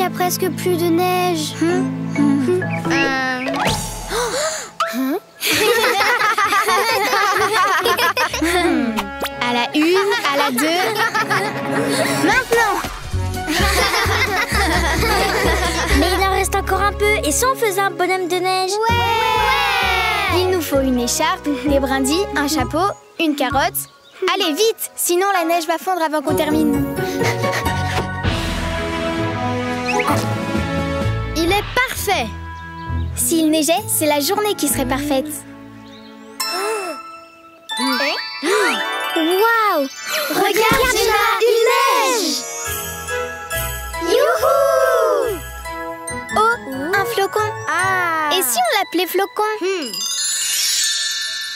a presque plus de neige. À la 1, à la 2. Maintenant. Mais il en reste encore un peu. Et si on faisait un bonhomme de neige? Ouais. Il nous faut une écharpe, des brindilles, un chapeau, une carotte. Allez, vite, sinon la neige va fondre avant qu'on termine. Il est parfait. S'il neigeait, c'est la journée qui serait parfaite. Waouh! Regarde, c'est là, une neige! Youhou! Oh, un flocon. Et si on l'appelait Flocon?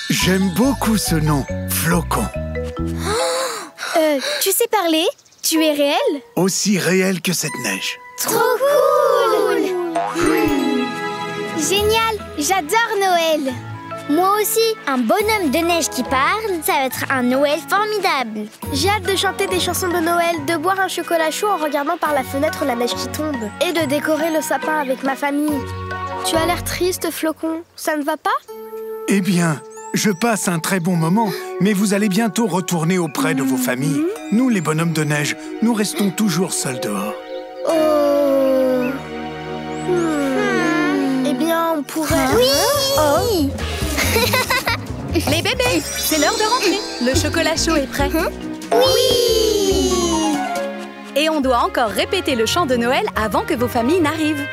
J'aime beaucoup ce nom, Flocon. Tu sais parler? Tu es réel? Aussi réel que cette neige. Trop cool! Génial! J'adore Noël! Moi aussi, un bonhomme de neige qui parle, ça va être un Noël formidable. J'ai hâte de chanter des chansons de Noël, de boire un chocolat chaud en regardant par la fenêtre la neige qui tombe et de décorer le sapin avec ma famille. Tu as l'air triste, Flocon. Ça ne va pas? Eh bien, je passe un très bon moment, mais vous allez bientôt retourner auprès de vos familles. Nous, les bonhommes de neige, nous restons toujours seuls dehors. Oh. Eh bien, on pourrait... Oui! Oh. Les bébés, c'est l'heure de rentrer. Le chocolat chaud est prêt. Oui! Et on doit encore répéter le chant de Noël avant que vos familles n'arrivent.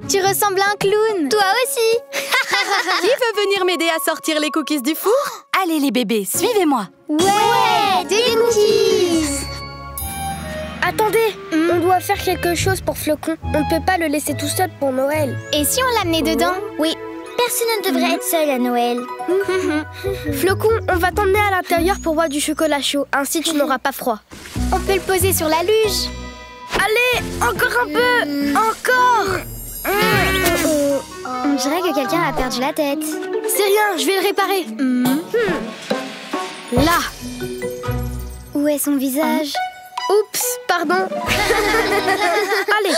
Tu ressembles à un clown. Toi aussi! Qui veut venir m'aider à sortir les cookies du four? Allez les bébés, suivez-moi. Ouais! Des cookies! Attendez, on doit faire quelque chose pour Flocon. On ne peut pas le laisser tout seul pour Noël. Et si on l'amenait dedans? Oui, personne ne devrait être seul à Noël. Flocon, on va t'emmener à l'intérieur pour boire du chocolat chaud. Ainsi, tu n'auras pas froid. On peut le poser sur la luge. Allez, encore un peu! Encore! On dirait que quelqu'un a perdu la tête. C'est rien, je vais le réparer. Là. Où est son visage? Oups, pardon. Allez.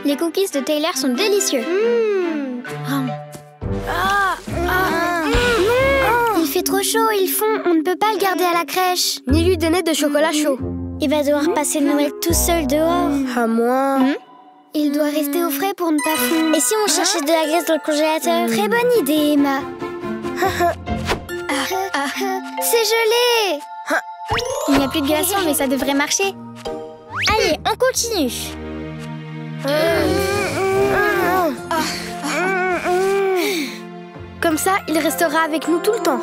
Les cookies de Taylor sont délicieux. Il fait trop chaud, ils font. On ne peut pas le garder à la crèche. Ni lui donner de chocolat chaud. Il va devoir passer le Noël tout seul dehors. À moi. Il doit rester au frais pour ne pas fondre. Et si on cherchait de la graisse dans le congélateur? Très bonne idée, Emma. C'est gelé. Il n'y a plus de glaçons, mais ça devrait marcher. Allez, on continue. Comme ça, il restera avec nous tout le temps.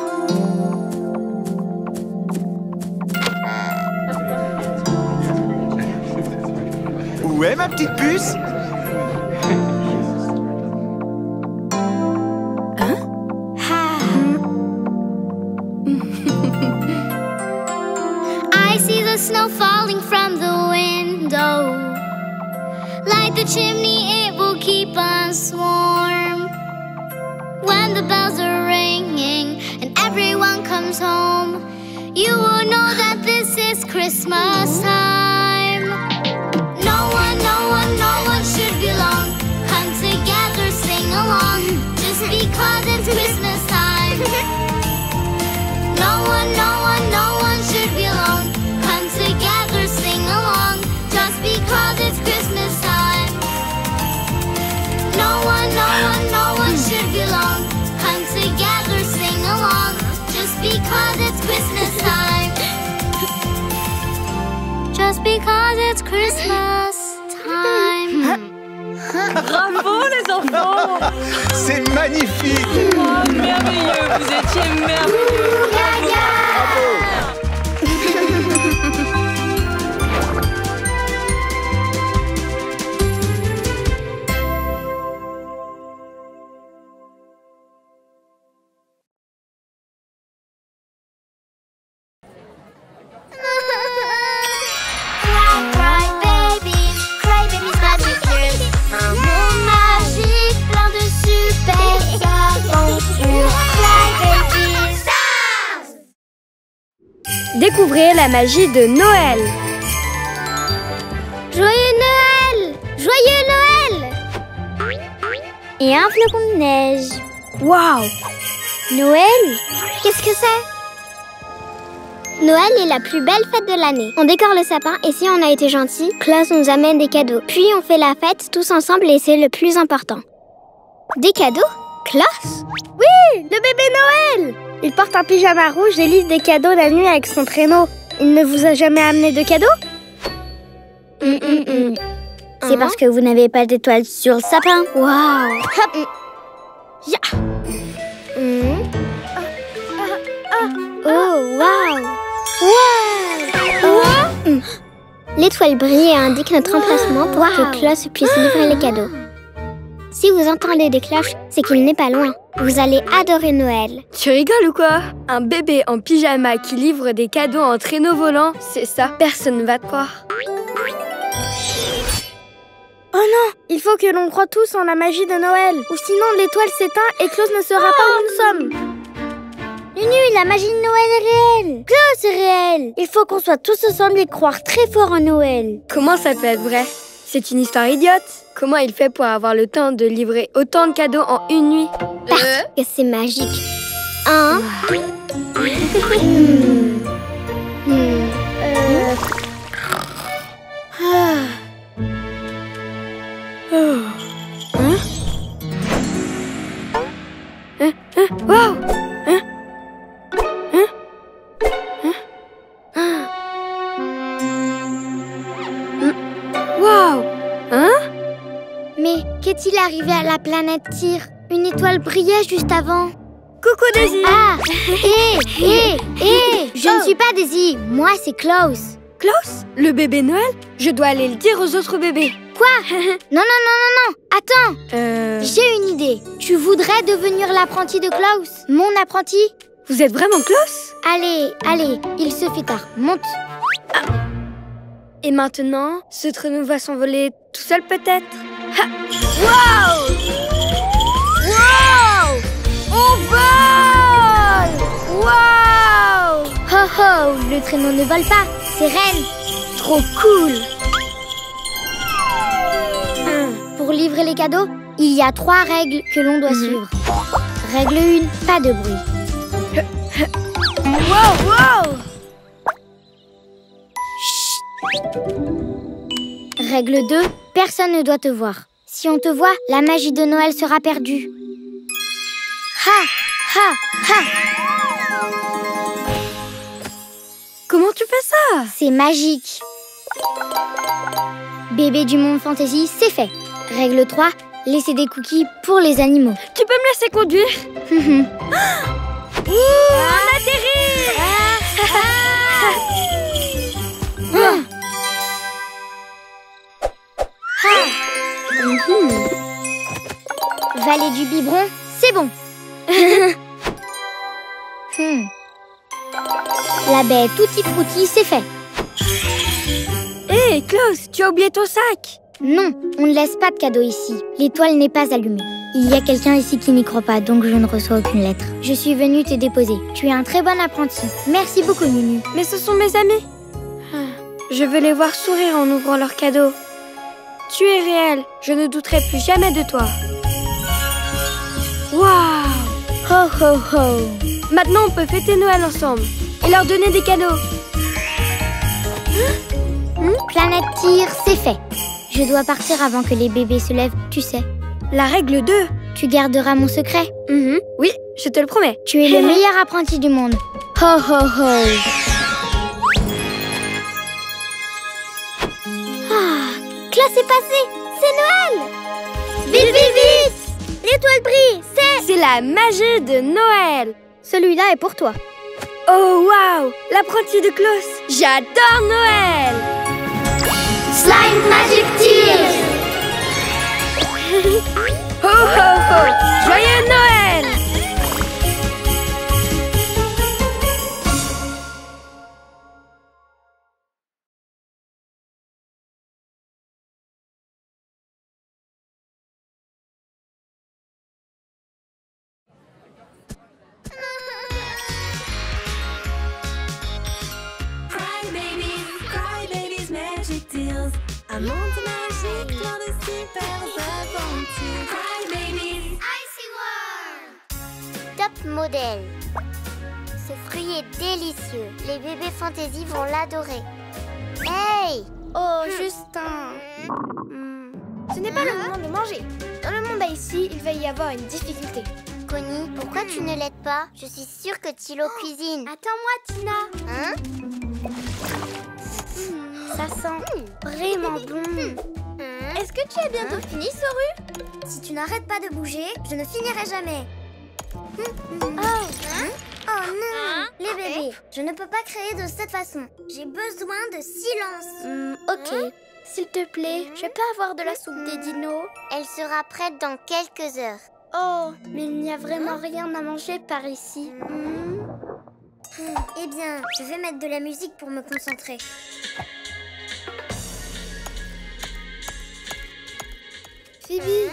Où est ma petite puce? I see the snow falling from the window. Like the chimney, it will keep us warm. When the bells are ringing and everyone comes home, you will know that this is Christmas time. No one should be alone. Come together, sing along, just because it's Christmas time. No one should be alone. Come together, sing along, just because it's Christmas time. No one should be alone. Come together, sing along, just because it's Christmas time. Just because it's Christmas time. Bravo les enfants! C'est magnifique! Oh, merveilleux, vous étiez merveilleux! découvrez la magie de Noël. Joyeux Noël! Joyeux Noël! Et un flocon de neige. Waouh! Noël? Qu'est-ce que c'est? Noël est la plus belle fête de l'année. On décore le sapin et si on a été gentil, Klaus nous amène des cadeaux. Puis on fait la fête tous ensemble et c'est le plus important. Des cadeaux? Klaus? Oui, le bébé Noël! Il porte un pyjama rouge et livre des cadeaux la nuit avec son traîneau. Il ne vous a jamais amené de cadeaux? C'est parce que vous n'avez pas d'étoiles sur le sapin. Waouh! Hop! Ya! Oh, waouh! Wow! L'étoile brille et indique notre emplacement pour que Klaus puisse livrer les cadeaux. Si vous entendez des cloches, c'est qu'il n'est pas loin. Vous allez adorer Noël. Tu rigoles ou quoi? Un bébé en pyjama qui livre des cadeaux en traîneau volant, c'est ça, personne ne va te croire. Oh non! Il faut que l'on croie tous en la magie de Noël, ou sinon l'étoile s'éteint et Klaus ne saura pas où nous sommes. Nunu, la magie de Noël est réelle. Klaus est réel. Il faut qu'on soit tous ensemble et croire très fort en Noël. Comment ça peut être vrai? C'est une histoire idiote. Comment il fait pour avoir le temps de livrer autant de cadeaux en une nuit? Parce que c'est magique. Hein? Wow! Wow! Hein? Mais qu'est-il arrivé à la planète Tyr? Une étoile brillait juste avant. Coucou Daisy! Ah! Je ne suis pas Daisy, moi c'est Klaus. Klaus? Le bébé Noël? Je dois aller le dire aux autres bébés. Quoi? Non, attends! J'ai une idée. Tu voudrais devenir l'apprenti de Klaus? Mon apprenti? Vous êtes vraiment Klaus? Allez, il se fait tard. Monte. Et maintenant, ce traîneau va s'envoler tout seul peut-être? Wow! Wow! On vole! Wow! Ho ho, le traîneau ne vole pas, c'est Reine. Trop cool! Pour livrer les cadeaux, il y a 3 règles que l'on doit suivre. Règle 1, pas de bruit. Wow! Règle 2, personne ne doit te voir. Si on te voit, la magie de Noël sera perdue. Ha! Comment tu fais ça? C'est magique. Bébé du monde fantasy, c'est fait. Règle 3, laisser des cookies pour les animaux. Tu peux me laisser conduire? On atterrit! Vallée du biberon, c'est bon. La baie Tutti Frutti, c'est fait. Hé, Klaus, tu as oublié ton sac? Non, on ne laisse pas de cadeaux ici. L'étoile n'est pas allumée. Il y a quelqu'un ici qui n'y croit pas, donc je ne reçois aucune lettre. Je suis venue te déposer. Tu es un très bon apprenti. Merci beaucoup, Nunu. Mais ce sont mes amis. Je veux les voir sourire en ouvrant leurs cadeaux. Tu es réel. Je ne douterai plus jamais de toi. Waouh! Ho, ho, ho. Maintenant, on peut fêter Noël ensemble et leur donner des cadeaux. Planète Tyr, c'est fait. Je dois partir avant que les bébés se lèvent, tu sais. La règle 2. Tu garderas mon secret. Oui, je te le promets. Tu es le meilleur apprenti du monde. Ho, ho, ho. Classe est passée. C'est Noël. Vite, vite, vite. L'étoile brille, C'est la magie de Noël. Celui-là est pour toi. Oh, waouh! L'apprenti de Klaus. J'adore Noël. Slime Magic Tears. Ho, ho, ho! Joyeux Noël! Un monde magique, plein de super aventures. Hi babies! Icy World! Top modèle. Ce fruit est délicieux. Les bébés fantaisie vont l'adorer. Hey! Oh, Justin. Ce n'est pas le moment de manger. Dans le monde ici, il va y avoir une difficulté. Connie, pourquoi tu ne l'aides pas? Je suis sûre que Tilo cuisine. Attends-moi, Tina. Hein? Ça sent vraiment bon. Est-ce que tu as bientôt fini, Soru? Si tu n'arrêtes pas de bouger, je ne finirai jamais. Oh non! Les bébés, je ne peux pas créer de cette façon. J'ai besoin de silence. Ok. S'il te plaît, je peux avoir de la soupe des dinos? Elle sera prête dans quelques heures. Oh, mais il n'y a vraiment rien à manger par ici. Eh bien, je vais mettre de la musique pour me concentrer. Phoebe,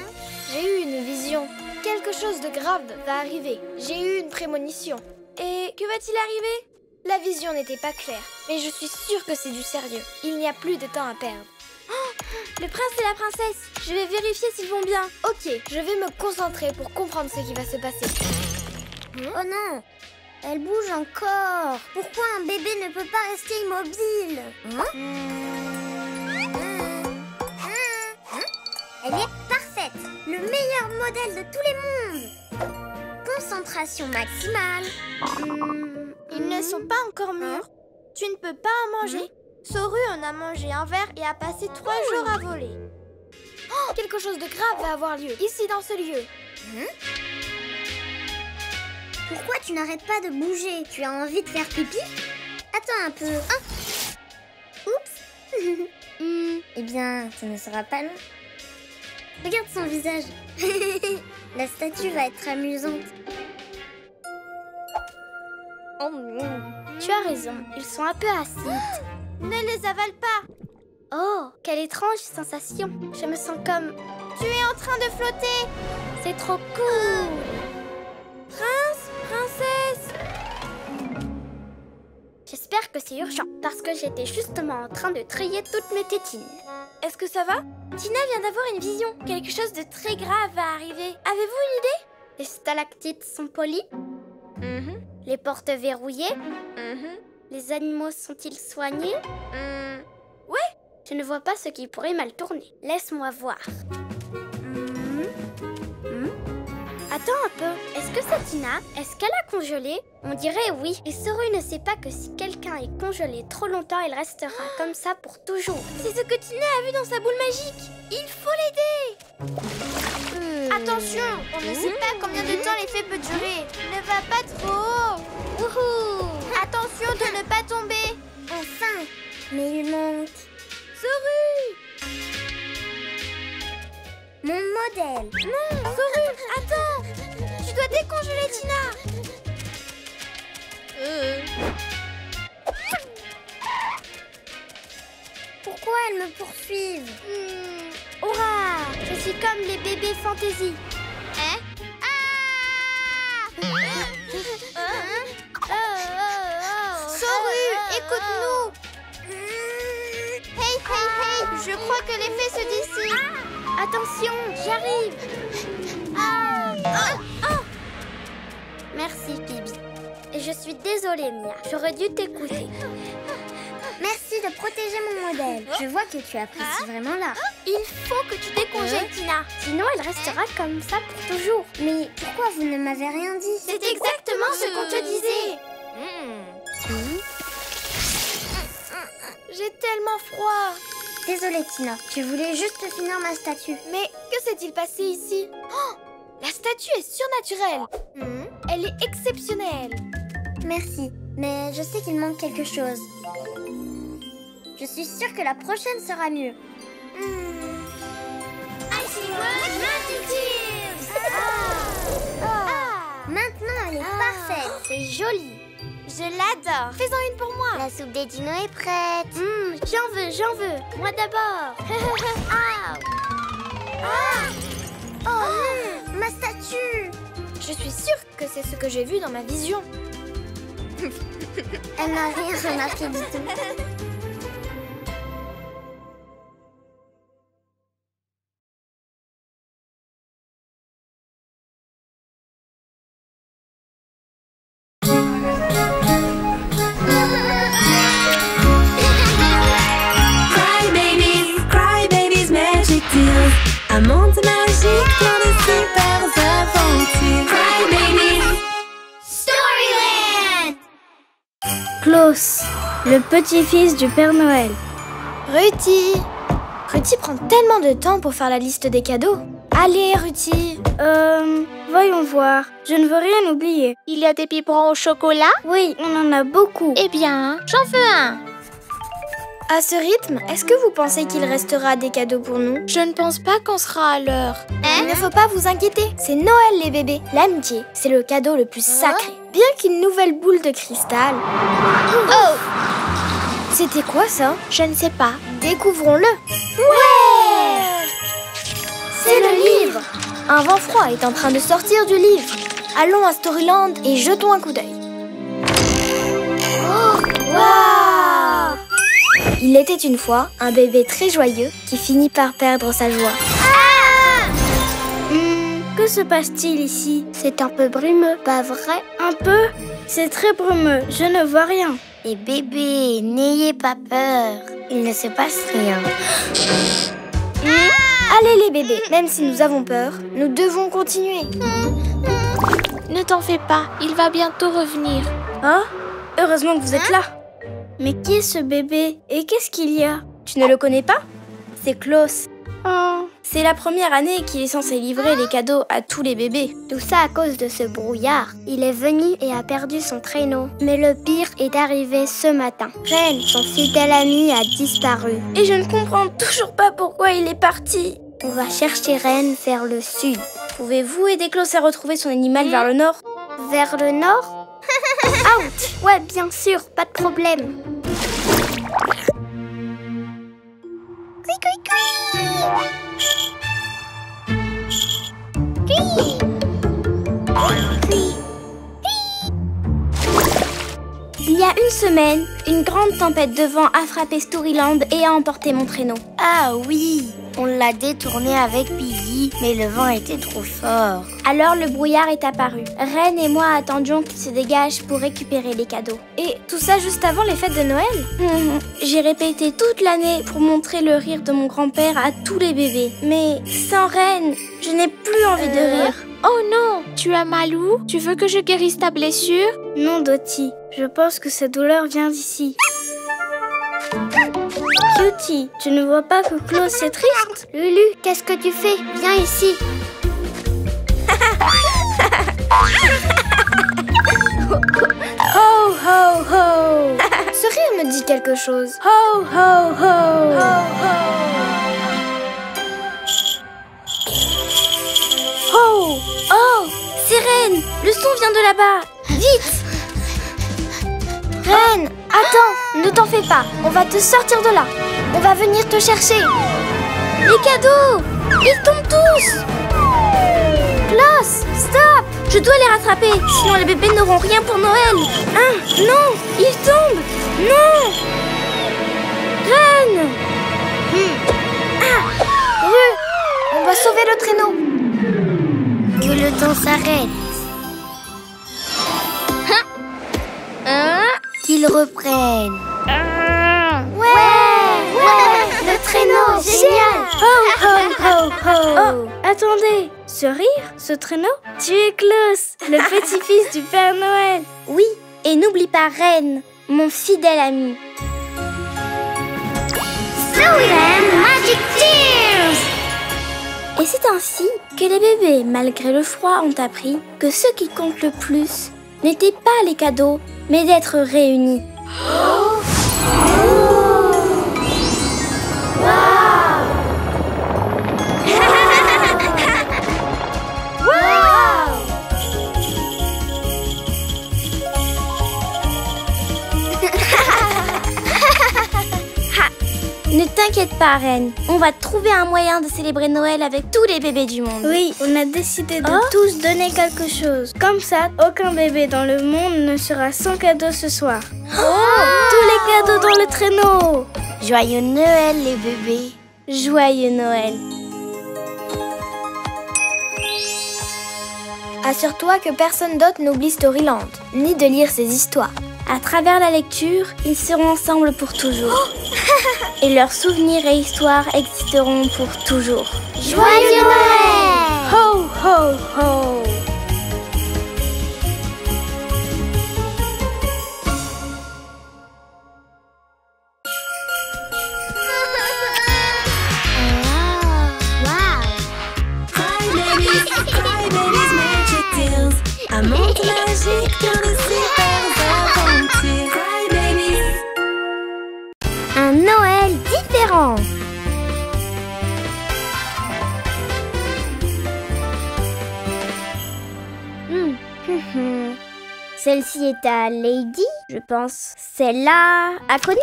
j'ai eu une vision. Quelque chose de grave va arriver. J'ai eu une prémonition. Et que va-t-il arriver? La vision n'était pas claire, mais je suis sûre que c'est du sérieux. Il n'y a plus de temps à perdre. Oh, le prince et la princesse, je vais vérifier s'ils vont bien. Ok, je vais me concentrer pour comprendre ce qui va se passer. Oh non! Elle bouge encore. Pourquoi un bébé ne peut pas rester immobile? Elle est parfaite. Le meilleur modèle de tous les mondes. Concentration maximale. Ils ne sont pas encore mûrs. Tu ne peux pas en manger. Soru en a mangé un verre et a passé 3 jours à voler. Oh, quelque chose de grave va avoir lieu, ici dans ce lieu. Pourquoi tu n'arrêtes pas de bouger? Tu as envie de faire pipi? Attends un peu. Oups. Eh bien, ça ne sera pas long. Regarde son visage. La statue va être amusante. Tu as raison, ils sont un peu acides. Ne les avale pas. Oh, quelle étrange sensation. Je me sens comme... Tu es en train de flotter. C'est trop cool. Prince, princesse. J'espère que c'est urgent, parce que j'étais justement en train de trier toutes mes tétines. Est-ce que ça va? Tina vient d'avoir une vision. Quelque chose de très grave va arriver. Avez-vous une idée? Les stalactites sont polies? Les portes verrouillées? Les animaux sont-ils soignés? Ouais, je ne vois pas ce qui pourrait mal tourner. Laisse-moi voir. Attends un peu, est-ce que c'est Tina? Est-ce qu'elle a congelé? On dirait oui. Et Soru ne sait pas que si quelqu'un est congelé trop longtemps, il restera comme ça pour toujours. C'est ce que Tina a vu dans sa boule magique. Il faut l'aider. Attention, on ne sait pas combien de temps l'effet peut durer. Ne va pas trop haut. Wouhou! Attention de ne pas tomber. Enfin, mais il manque. Soru! Mon modèle. Non, Soru, attends! Tu dois décongeler Tina. Pourquoi elles me poursuivent? Hurrah! Je suis comme les bébés fantaisie. Hein? Soru, écoute-nous! Hey, hey, hey! Je crois que l'effet se dissipe. Attention, j'arrive. Merci, Phoebe. Et je suis désolée, Mia. J'aurais dû t'écouter. Merci de protéger mon modèle. Je vois que tu apprécies vraiment l'art. Il faut que tu décongèles, Tina. Sinon, elle restera comme ça pour toujours. Mais pourquoi vous ne m'avez rien dit? C'est exactement ce qu'on te disait. J'ai tellement froid. Désolée, Tina. Je voulais juste finir ma statue. Mais que s'est-il passé ici? Oh, la statue est surnaturelle. Elle est exceptionnelle. Merci, mais je sais qu'il manque quelque chose. Je suis sûre que la prochaine sera mieux. Icy World Magic Tips! Maintenant, elle est parfaite. C'est joli. Je l'adore. Fais-en une pour moi. La soupe des dinos est prête. J'en veux. Moi d'abord. Oh non, ma statue. Je suis sûre que c'est ce que j'ai vu dans ma vision. Elle n'a rien remarqué du tout. le petit-fils du Père Noël. Ruthie prend tellement de temps pour faire la liste des cadeaux. Allez, Ruthie. Voyons voir. Je ne veux rien oublier. Il y a des biberons au chocolat? Oui, on en a beaucoup. Eh bien, j'en veux un. À ce rythme, est-ce que vous pensez qu'il restera des cadeaux pour nous? Je ne pense pas qu'on sera à l'heure. Il ne faut pas vous inquiéter. C'est Noël, les bébés. L'amitié, c'est le cadeau le plus sacré. Bien qu'une nouvelle boule de cristal... Oh! C'était quoi, ça? Je ne sais pas. Découvrons-le. Ouais! C'est le livre. Un vent froid est en train de sortir du livre. Allons à Storyland et jetons un coup d'œil. Oh! Waouh! Il était une fois un bébé très joyeux qui finit par perdre sa joie. Que se passe-t-il ici? C'est un peu brumeux, pas vrai? Un peu? C'est très brumeux, je ne vois rien. Les bébés, n'ayez pas peur. Il ne se passe rien. Allez les bébés, même si nous avons peur, nous devons continuer. Ne t'en fais pas, il va bientôt revenir. Ah, heureusement que vous êtes là. Mais qui est ce bébé? Et qu'est-ce qu'il y a? Tu ne le connais pas? C'est Klaus. Oh. C'est la première année qu'il est censé livrer les cadeaux à tous les bébés. Tout ça à cause de ce brouillard. Il est venu et a perdu son traîneau. Mais le pire est arrivé ce matin. Ren, son fidèle ami, a disparu. Et je ne comprends toujours pas pourquoi il est parti. On va chercher Ren vers le sud. Pouvez-vous aider Klaus à retrouver son animal vers le nord? Vers le nord? Out! Ouais, bien sûr, pas de problème. Il y a une semaine, une grande tempête de vent a frappé Storyland et a emporté mon traîneau. Ah oui, on l'a détourné avec Billy, mais le vent était trop fort. Alors le brouillard est apparu. Ren et moi attendions qu'il se dégage pour récupérer les cadeaux. Et tout ça juste avant les fêtes de Noël? J'ai répété toute l'année pour montrer le rire de mon grand-père à tous les bébés. Mais sans Ren, je n'ai plus envie de rire. Oh non, tu as mal où? Tu veux que je guérisse ta blessure? Non, Dottie, je pense que cette douleur vient d'ici. Cutie, tu ne vois pas que Klaus est triste? Lulu, qu'est-ce que tu fais? Viens ici. Ho, ho, ho. Ce rire me dit quelque chose. Ho, ho, ho. Oh, oh, sirène, le son vient de là-bas. Vite! Ren, attends, ne t'en fais pas. On va te sortir de là. On va venir te chercher. Les cadeaux, ils tombent tous. Klaus, stop! Je dois les rattraper, sinon les bébés n'auront rien pour Noël. Non, ils tombent. Non. Ren. On va sauver le traîneau. Que le temps s'arrête. Qu'ils reprennent. Ouais, le traîneau, génial. Oh, attendez, ce rire, ce traîneau, tu es Klaus, le petit-fils du Père Noël. Oui, et n'oublie pas Ren, mon fidèle ami. Storyland Magic Tears! Et c'est ainsi que les bébés, malgré le froid, ont appris que ce qui compte le plus n'était pas les cadeaux, mais d'être réunis. Ne t'inquiète pas, Ren. On va trouver un moyen de célébrer Noël avec tous les bébés du monde. Oui, on a décidé de tous donner quelque chose. Comme ça, aucun bébé dans le monde ne sera sans cadeau ce soir. Tous les cadeaux dans le traîneau. Joyeux Noël, les bébés. Joyeux Noël. Assure-toi que personne d'autre n'oublie Storyland, ni de lire ses histoires. À travers la lecture, ils seront ensemble pour toujours. Et leurs souvenirs et histoires existeront pour toujours. Joyeux Noël! Ho, ho, ho! Un monde magique dans les super aventures. Cry Babies. Un Noël différent. Celle-ci est à Lady, je pense. Celle-là à Connie.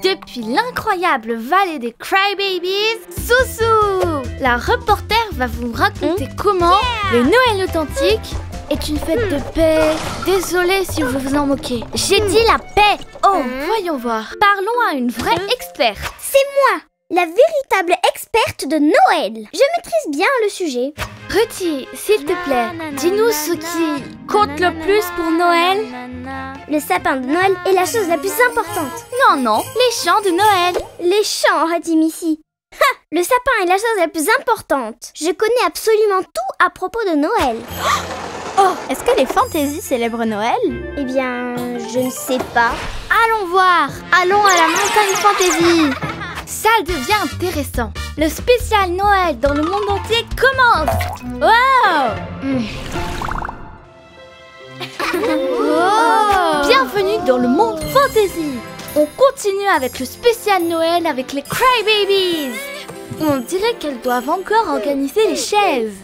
Depuis l'incroyable vallée des Crybabies, Soussou! La reporter va vous raconter comment le Noël authentique est une fête de paix. Désolée si vous vous en moquez. J'ai dit la paix. Oh, voyons voir. Parlons à une vraie experte. C'est moi, la véritable experte de Noël. Je maîtrise bien le sujet. Ruthie, s'il te plaît, dis-nous ce qui compte le plus pour Noël. Le sapin de Noël est la chose la plus importante. Non, les chants de Noël. Les chants, a dit Missy. Le sapin est la chose la plus importante. Je connais absolument tout à propos de Noël. Est-ce que les fantaisies célèbrent Noël? Eh bien, je ne sais pas. Allons voir. Allons à la montagne fantasy. Ça devient intéressant. Le spécial Noël dans le monde entier commence. Wow! Bienvenue dans le monde fantasy. On continue avec le spécial Noël avec les Crybabies. On dirait qu'elles doivent encore organiser les chaises.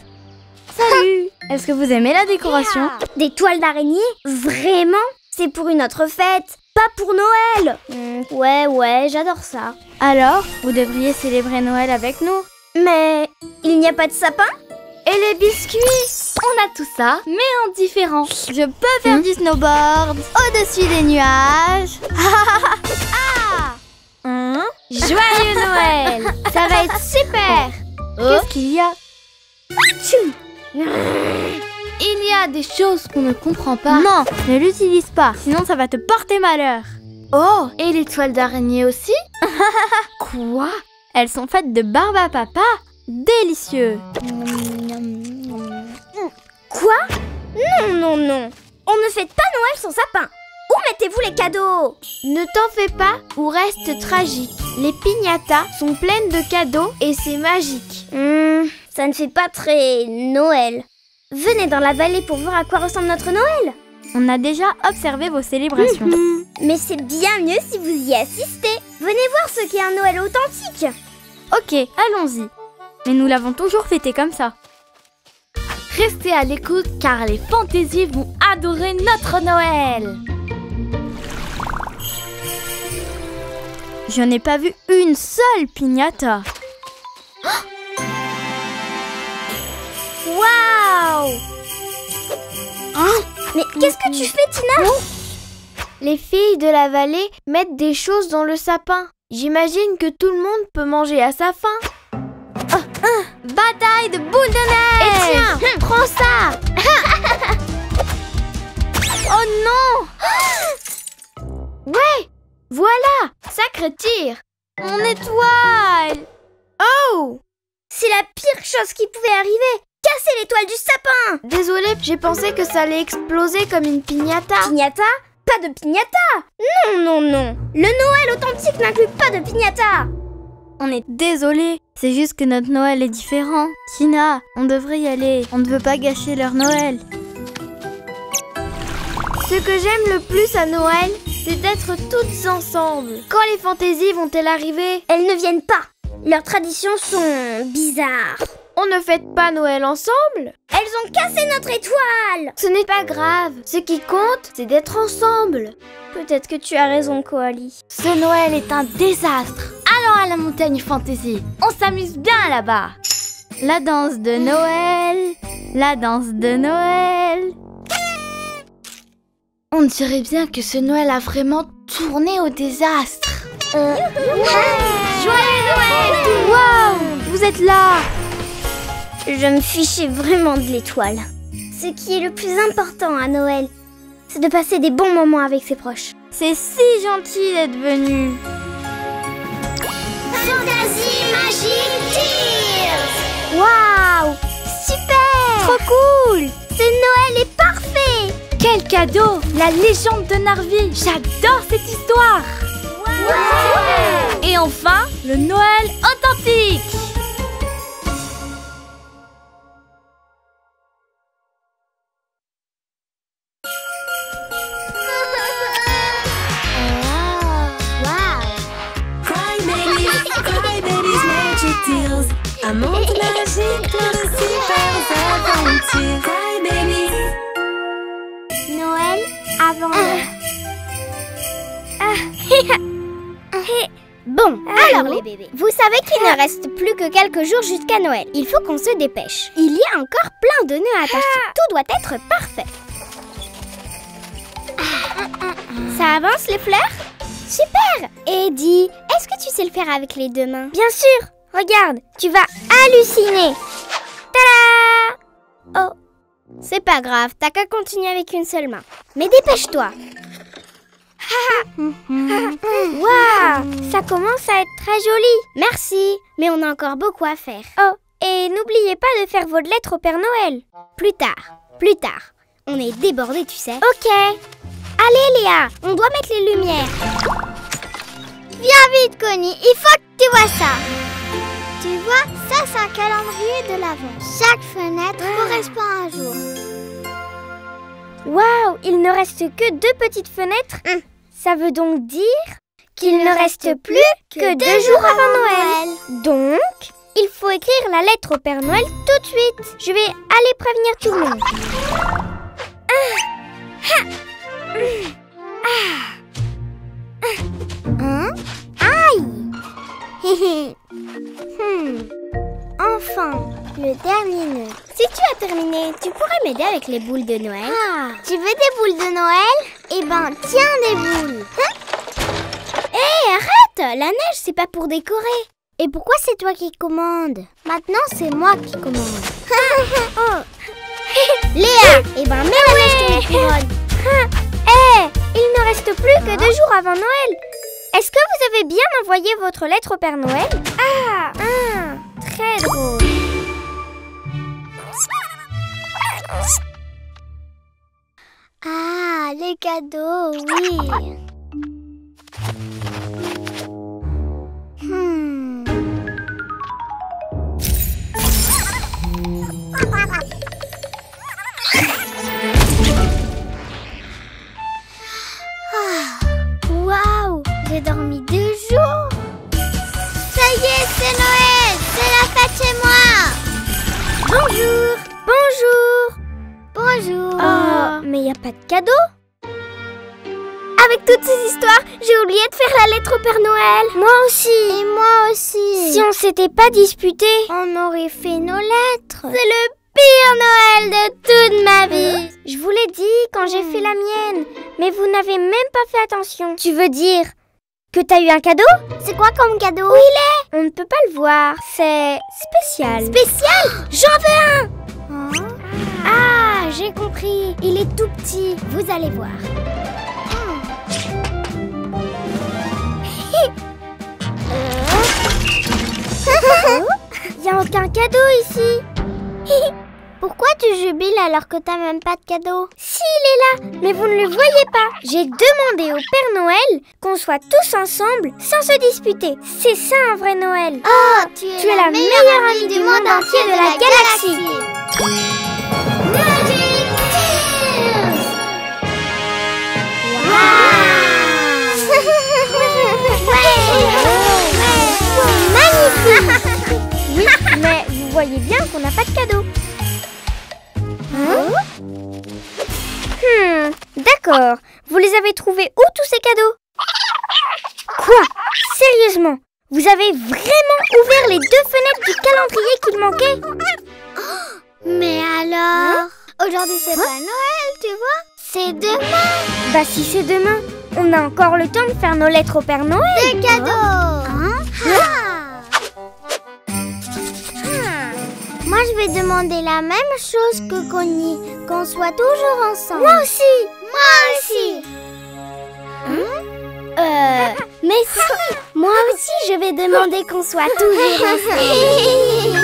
Salut! Est-ce que vous aimez la décoration? Des toiles d'araignée? Vraiment? C'est pour une autre fête, pas pour Noël. Ouais, j'adore ça. Alors, vous devriez célébrer Noël avec nous. Mais il n'y a pas de sapin? Et les biscuits? On a tout ça, mais en différent. Je peux faire du snowboard au-dessus des nuages. Joyeux Noël! Ça va être super! Qu'est-ce qu'il y a? Il y a des choses qu'on ne comprend pas. Non, ne l'utilise pas, sinon ça va te porter malheur. Oh, et les toiles d'araignée aussi? Quoi? Elles sont faites de barbe à papa. Délicieux. Quoi? Non. On ne fête pas Noël sans sapin. Où mettez-vous les cadeaux? Ne t'en fais pas ou reste tragique. Les piñatas sont pleines de cadeaux et c'est magique. Ça ne fait pas très Noël. Venez dans la vallée pour voir à quoi ressemble notre Noël. On a déjà observé vos célébrations. Mais c'est bien mieux si vous y assistez. Venez voir ce qu'est un Noël authentique. Ok, allons-y. Mais nous l'avons toujours fêté comme ça. Restez à l'écoute car les fantaisies vont adorer notre Noël. Je n'ai pas vu une seule piñata. Waouh! Mais qu'est-ce que tu fais, Tina? Les filles de la vallée mettent des choses dans le sapin. J'imagine que tout le monde peut manger à sa faim. Bataille de boules de neige! Et tiens, prends ça! Oh non! Ouais! Voilà! Sacré tir! Mon étoile! Oh! C'est la pire chose qui pouvait arriver! Casser l'étoile du sapin! Désolée, j'ai pensé que ça allait exploser comme une piñata. Piñata? Pas de piñata! Non. Le Noël authentique n'inclut pas de piñata! On est désolé, c'est juste que notre Noël est différent. Tina, on devrait y aller. On ne veut pas gâcher leur Noël. Ce que j'aime le plus à Noël, c'est d'être toutes ensemble. Quand les fantaisies vont-elles arriver? Elles ne viennent pas. Leurs traditions sont bizarres. On ne fête pas Noël ensemble? Elles ont cassé notre étoile! Ce n'est pas grave. Ce qui compte, c'est d'être ensemble. Peut-être que tu as raison, Koali. Ce Noël est un désastre. Allons à la montagne fantasy. On s'amuse bien là-bas. La danse de Noël. La danse de Noël. On dirait bien que ce Noël a vraiment tourné au désastre. Joyeux Noël! Waouh! Vous êtes là! Je me fichais vraiment de l'étoile. Ce qui est le plus important à Noël, c'est de passer des bons moments avec ses proches. C'est si gentil d'être venu. Fantasy Magic Tears! Waouh! Super! Trop cool! Ce Noël est parfait! Quel cadeau! La légende de Narvi. J'adore cette histoire. Ouais! Et enfin, le Noël authentique. Un monde magique, plein de super aventures. Cry baby. Noël avant Bon, alors les bébés, vous savez qu'il ne reste plus que quelques jours jusqu'à Noël. Il faut qu'on se dépêche. Il y a encore plein de nœuds attachés. Tout doit être parfait. Ça avance les fleurs? Super! Eddie, est-ce que tu sais le faire avec les deux mains? Bien sûr. Regarde, tu vas halluciner. Tada! Oh, c'est pas grave, t'as qu'à continuer avec une seule main. Mais dépêche-toi. Waouh, ça commence à être très joli. Merci, mais on a encore beaucoup à faire. Oh, et n'oubliez pas de faire votre lettre au Père Noël. Plus tard. On est débordés, tu sais. Ok. Allez Léa, on doit mettre les lumières. Viens vite Connie, il faut que tu vois ça. Tu vois, ça c'est un calendrier de l'Avent. Chaque fenêtre correspond à un jour. Waouh, il ne reste que 2 petites fenêtres. Ça veut donc dire qu'il ne reste plus que 2 jours avant Noël. Donc, il faut écrire la lettre au Père Noël tout de suite. Je vais aller prévenir tout le monde. Aïe. Enfin, le dernier nœud. Si tu as terminé, tu pourrais m'aider avec les boules de Noël. Tu veux des boules de Noël? Eh ben, tiens des boules. Hé, arrête! La neige, c'est pas pour décorer. Et pourquoi c'est toi qui commandes? Maintenant, c'est moi qui commande. Léa, eh ben, mets la neige sur les couronnes. Il ne reste plus que 2 jours avant Noël. Est-ce que vous avez bien envoyé votre lettre au Père Noël? Très drôle. Ah, les cadeaux, oui. Waouh, j'ai dormi 2 jours. Ça y est, c'est Noël, c'est la fête chez moi. Bonjour. Oh, mais il n'y a pas de cadeau? Avec toutes ces histoires, j'ai oublié de faire la lettre au Père Noël. Moi aussi. Et moi aussi. Si on s'était pas disputé, on aurait fait nos lettres. C'est le pire Noël de toute ma vie. Je vous l'ai dit quand j'ai fait la mienne, mais vous n'avez même pas fait attention. Tu veux dire que t'as eu un cadeau? C'est quoi comme cadeau? Où il est? On ne peut pas le voir. C'est spécial. Spécial? J'en veux un. Ah, j'ai compris. Il est tout petit. Vous allez voir. Il n'y a aucun cadeau ici. Pourquoi tu jubiles alors que t'as même pas de cadeau? Si, il est là, mais vous ne le voyez pas. J'ai demandé au Père Noël qu'on soit tous ensemble sans se disputer. C'est ça un vrai Noël. Oh, tu es la meilleure amie du monde entier de la galaxie. Magic Tears! Magnifique. Oui, mais vous voyez bien qu'on n'a pas de cadeau. D'accord. Vous les avez trouvés où tous ces cadeaux? Quoi? Sérieusement? Vous avez vraiment ouvert les 2 fenêtres du calendrier qu'il manquait? Mais alors? Aujourd'hui c'est pas Noël, tu vois? C'est demain. Bah si c'est demain, on a encore le temps de faire nos lettres au Père Noël. Des cadeaux. Moi je vais demander la même chose que Connie, qu'on soit toujours ensemble. Moi aussi. Mais si, moi aussi je vais demander qu'on soit toujours ensemble.